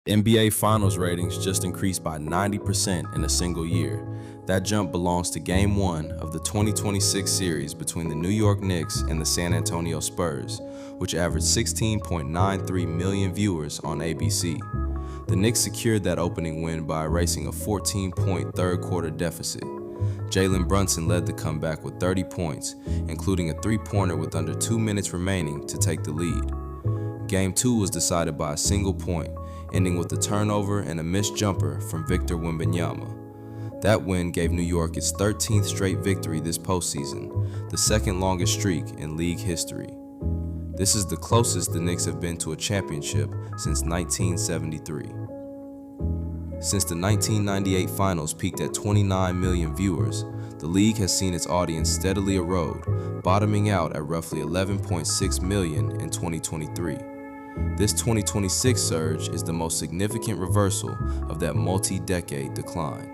NBA Finals ratings just increased by 90% in a single year. That jump belongs to Game 1 of the 2026 series between the New York Knicks and the San Antonio Spurs, which averaged 16.93 million viewers on ABC. The Knicks secured that opening win by erasing a 14-point third-quarter deficit. Jalen Brunson led the comeback with 30 points, including a three-pointer with under 2 minutes remaining to take the lead. Game 2 was decided by a single point, ending with a turnover and a missed jumper from Victor Wembanyama. That win gave New York its 13th straight victory this postseason, the second longest streak in league history. This is the closest the Knicks have been to a championship since 1973. Since the 1998 finals peaked at 29 million viewers, the league has seen its audience steadily erode, bottoming out at roughly 11.6 million in 2023. This 2026 surge is the most significant reversal of that multi-decade decline.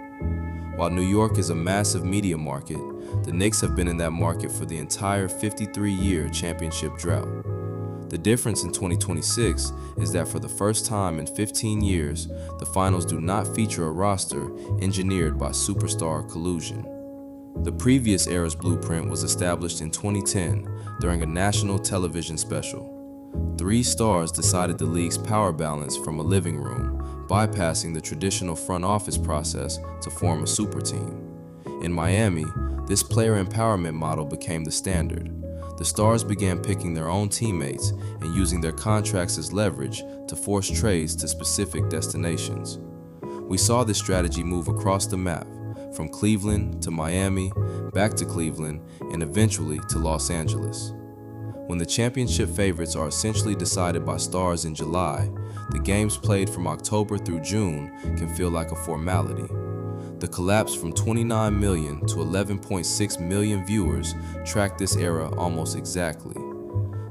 While New York is a massive media market, the Knicks have been in that market for the entire 53-year championship drought. The difference in 2026 is that for the first time in 15 years, the finals do not feature a roster engineered by superstar collusion. The previous era's blueprint was established in 2010 during a national television special. 3 stars decided the league's power balance from a living room, bypassing the traditional front office process to form a super team. In Miami, this player empowerment model became the standard. The stars began picking their own teammates and using their contracts as leverage to force trades to specific destinations. We saw this strategy move across the map, from Cleveland to Miami, back to Cleveland, and eventually to Los Angeles. When the championship favorites are essentially decided by stars in July, the games played from October through June can feel like a formality. The collapse from 29 million to 11.6 million viewers tracked this era almost exactly.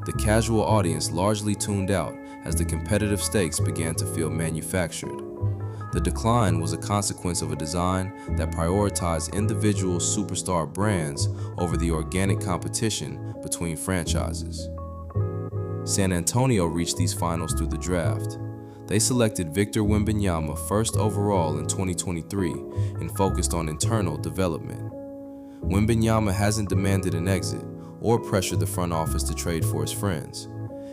The casual audience largely tuned out as the competitive stakes began to feel manufactured. The decline was a consequence of a design that prioritized individual superstar brands over the organic competition between franchises. San Antonio reached these finals through the draft. They selected Victor Wembanyama first overall in 2023 and focused on internal development. Wembanyama hasn't demanded an exit or pressured the front office to trade for his friends.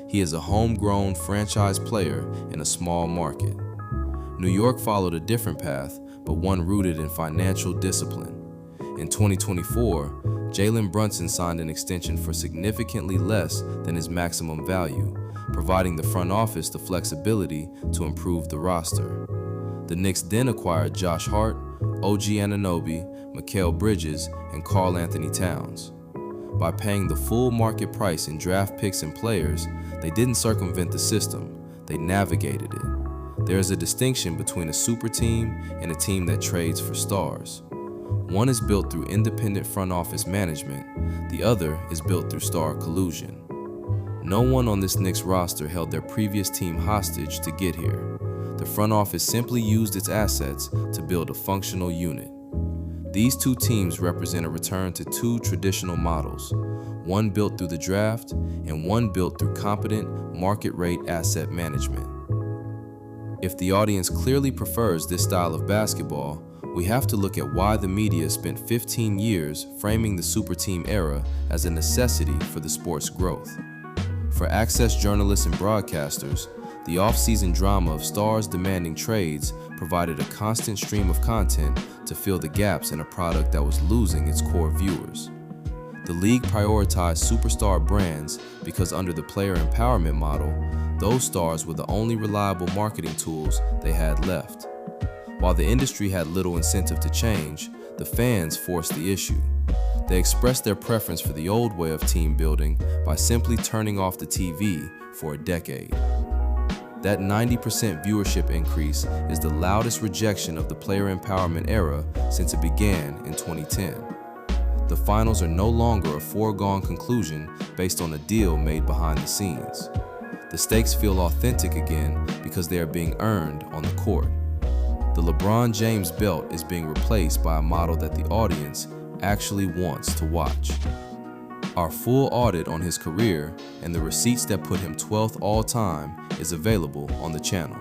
He is a homegrown franchise player in a small market. New York followed a different path, but one rooted in financial discipline. In 2024, Jalen Brunson signed an extension for significantly less than his maximum value, providing the front office the flexibility to improve the roster. The Knicks then acquired Josh Hart, OG Anunoby, Mikal Bridges, and Karl Anthony Towns. By paying the full market price in draft picks and players, they didn't circumvent the system, they navigated it. There is a distinction between a super team and a team that trades for stars. One is built through independent front office management, the other is built through star collusion. No one on this Knicks roster held their previous team hostage to get here. The front office simply used its assets to build a functional unit. These two teams represent a return to 2 traditional models, one built through the draft and one built through competent market rate asset management. If the audience clearly prefers this style of basketball, we have to look at why the media spent 15 years framing the super team era as a necessity for the sport's growth. For access journalists and broadcasters, the off-season drama of stars demanding trades provided a constant stream of content to fill the gaps in a product that was losing its core viewers. The league prioritized superstar brands because under the player empowerment model, those stars were the only reliable marketing tools they had left. While the industry had little incentive to change, the fans forced the issue. They expressed their preference for the old way of team building by simply turning off the TV for a decade. That 90% viewership increase is the loudest rejection of the player empowerment era since it began in 2010. The finals are no longer a foregone conclusion based on a deal made behind the scenes. The stakes feel authentic again because they are being earned on the court. The LeBron James belt is being replaced by a model that the audience actually wants to watch. Our full audit on his career and the receipts that put him 12th all time is available on the channel.